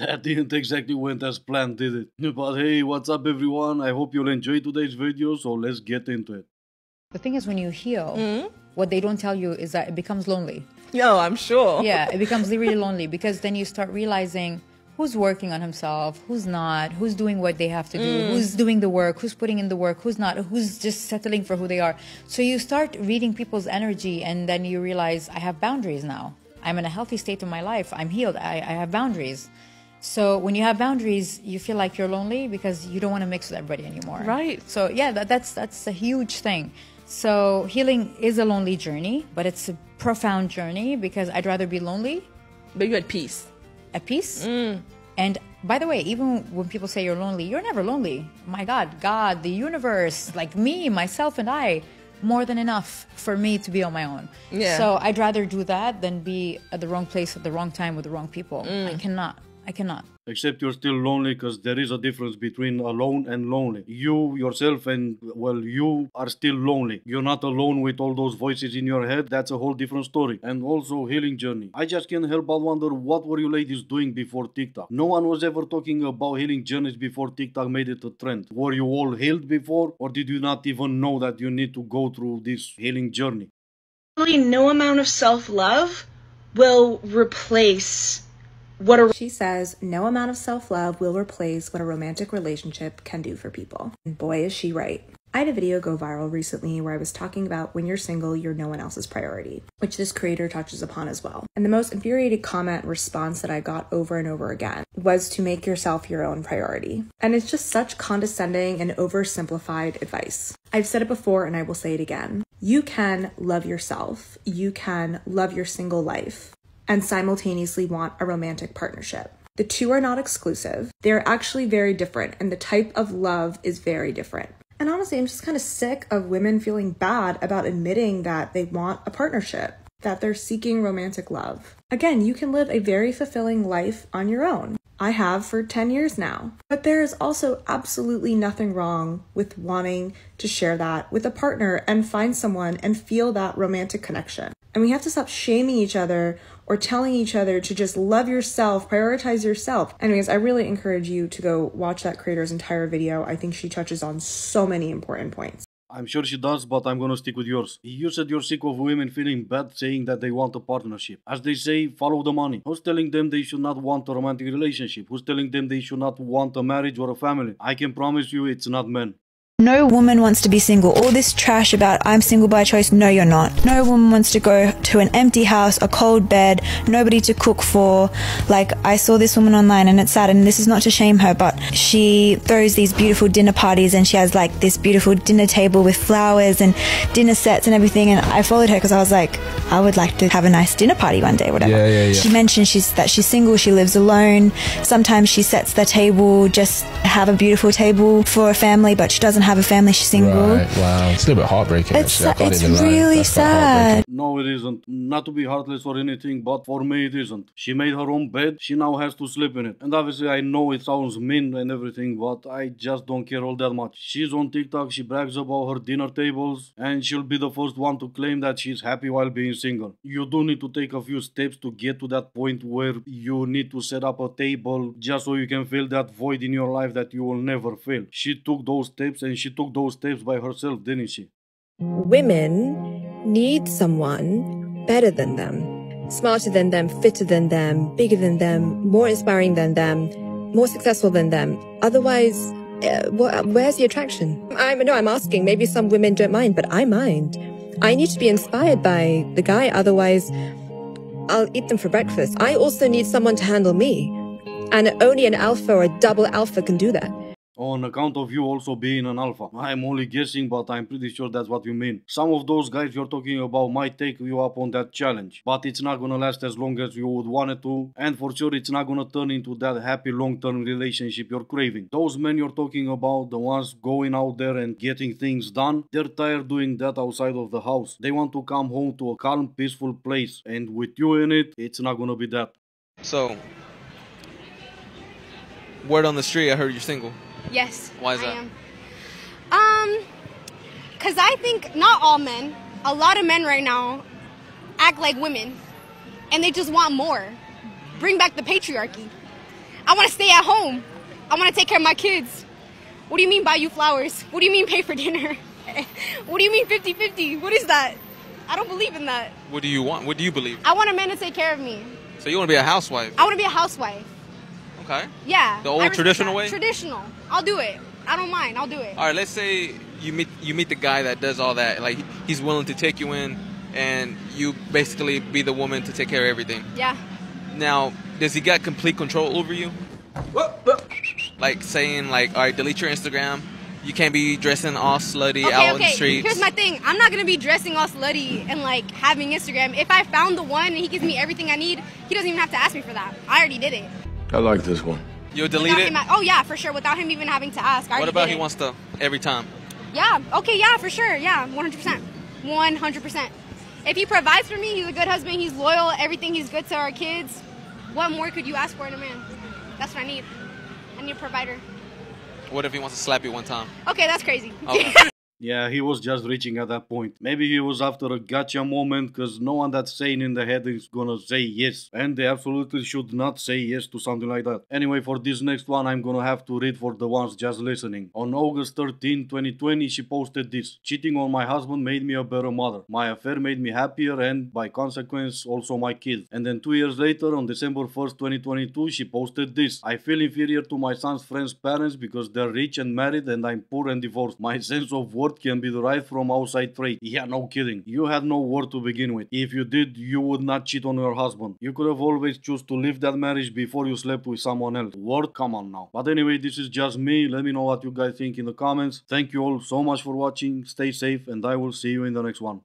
That didn't exactly went as planned, did it? But hey, what's up everyone? I hope you'll enjoy today's video, so let's get into it. The thing is, when you heal, what they don't tell you is that it becomes lonely. No, I'm sure. Yeah, it becomes really lonely because then you start realizing who's working on himself, who's not, who's doing what they have to do, who's doing the work, who's putting in the work, who's not, who's just settling for who they are. So you start reading people's energy and then you realize, I have boundaries now. I'm in a healthy state of my life. I'm healed. I have boundaries. So when you have boundaries, you feel like you're lonely because you don't want to mix with everybody anymore. Right. So yeah, that's a huge thing. So healing is a lonely journey, but it's a profound journey because I'd rather be lonely. But you had peace. At peace. And by the way, even when people say you're lonely, you're never lonely. My God, the universe, like me, myself, and I, more than enough for me to be on my own. Yeah. So I'd rather do that than be at the wrong place at the wrong time with the wrong people. I cannot. Except you're still lonely because there is a difference between alone and lonely. You, yourself, and well, you are still lonely. You're not alone with all those voices in your head. That's a whole different story. And also healing journey. I just can't help but wonder, what were you ladies doing before TikTok? No one was ever talking about healing journeys before TikTok made it a trend. Were you all healed before, or did you not even know that you need to go through this healing journey? Really, no amount of self-love will replace She says no amount of self-love will replace what a romantic relationship can do for people. And boy, is she right. I had a video go viral recently where I was talking about when you're single, you're no one else's priority, which this creator touches upon as well. And the most infuriating comment response that I got over and over again was to make yourself your own priority. And it's just such condescending and oversimplified advice. I've said it before and I will say it again. You can love yourself. You can love your single life and simultaneously want a romantic partnership. The two are not exclusive. They're actually very different, and the type of love is very different. And honestly, I'm just kind of sick of women feeling bad about admitting that they want a partnership, that they're seeking romantic love. Again, you can live a very fulfilling life on your own. I have for 10 years now. But there is also absolutely nothing wrong with wanting to share that with a partner and find someone and feel that romantic connection. And we have to stop shaming each other or telling each other to just love yourself, prioritize yourself. Anyways, I really encourage you to go watch that creator's entire video. I think she touches on so many important points. I'm sure she does, but I'm gonna stick with yours. You said you're sick of women feeling bad saying that they want a partnership. As they say, follow the money. Who's telling them they should not want a romantic relationship? Who's telling them they should not want a marriage or a family? I can promise you it's not men. No woman wants to be single. All this trash about I'm single by choice, no you're not. No woman wants to go to an empty house, a cold bed, nobody to cook for. Like, I saw this woman online and it's sad, and this is not to shame her, but she throws these beautiful dinner parties and she has like this beautiful dinner table with flowers and dinner sets and everything, and I followed her because I was like, I would like to have a nice dinner party one day, whatever. Yeah. She mentioned that she's single, she lives alone. Sometimes she sets the table, just have a beautiful table for a family, but she doesn't have a family, she's single. Right, wow. It's a little bit heartbreaking. It's It's really sad. No, it isn't. Not to be heartless or anything, but for me it isn't. She made her own bed, she now has to sleep in it. And obviously I know it sounds mean and everything, but I just don't care all that much. She's on TikTok, she brags about her dinner tables, and she'll be the first one to claim that she's happy while being single. You do need to take a few steps to get to that point where you need to set up a table just so you can fill that void in your life that you will never fill. She took those steps, and she took those steps by herself, didn't she? Women need someone better than them, smarter than them, fitter than them, bigger than them, more inspiring than them, more successful than them. Otherwise, where's the attraction? I'm asking, maybe some women don't mind, but I mind. I need to be inspired by the guy, otherwise I'll eat them for breakfast. I also need someone to handle me, and only an alpha or a double alpha can do that. On account of you also being an alpha. I'm only guessing, but I'm pretty sure that's what you mean. Some of those guys you're talking about might take you up on that challenge, but it's not gonna last as long as you would want it to, and for sure it's not gonna turn into that happy long-term relationship you're craving. Those men you're talking about, the ones going out there and getting things done, they're tired doing that outside of the house. They want to come home to a calm, peaceful place, and with you in it, it's not gonna be that. So, word on the street, I heard you're single. Yes. Why is that? I am. Because I think not all men, a lot of men right now act like women and they just want more. Bring back the patriarchy. I want to stay at home. I want to take care of my kids. What do you mean buy you flowers? What do you mean pay for dinner? What do you mean 50-50? What is that? I don't believe in that. What do you want? What do you believe? I want a man to take care of me. So you want to be a housewife? I want to be a housewife. Okay. Yeah. The old traditional way? Traditional. I'll do it. I don't mind. I'll do it. All right, let's say you meet the guy that does all that. Like, he's willing to take you in, and you basically be the woman to take care of everything. Yeah. Now, does he got complete control over you? Like saying, like, all right, delete your Instagram. You can't be dressing all slutty out on the streets. Here's my thing. I'm not going to be dressing all slutty and, like, having Instagram. If I found the one and he gives me everything I need, he doesn't even have to ask me for that. I already did it. I like this one. You'll delete it? Oh, yeah, for sure. Without him even having to ask. What about he wants to every time? Yeah. Okay, yeah, for sure. Yeah, 100%. 100%. If he provides for me, he's a good husband, he's loyal, everything, he's good to our kids. What more could you ask for in a man? That's what I need. I need a provider. What if he wants to slap you one time? Okay, that's crazy. Okay. Yeah, he was just reaching at that point. Maybe he was after a gotcha moment, cause no one that's sane in the head is gonna say yes. And they absolutely should not say yes to something like that. Anyway, for this next one, I'm gonna have to read for the ones just listening. On August 13, 2020, she posted this. Cheating on my husband made me a better mother. My affair made me happier and, by consequence, also my kids. And then 2 years later, on December 1st, 2022, she posted this. I feel inferior to my son's friends' parents because they're rich and married and I'm poor and divorced. My sense of worth can be derived from outside trade. Yeah, no kidding. You had no worth to begin with. If you did, you would not cheat on your husband. You could have always choose to leave that marriage before you slept with someone else. Worth? Come on now. But anyway, this is just me. Let me know what you guys think in the comments. Thank you all so much for watching. Stay safe and I will see you in the next one.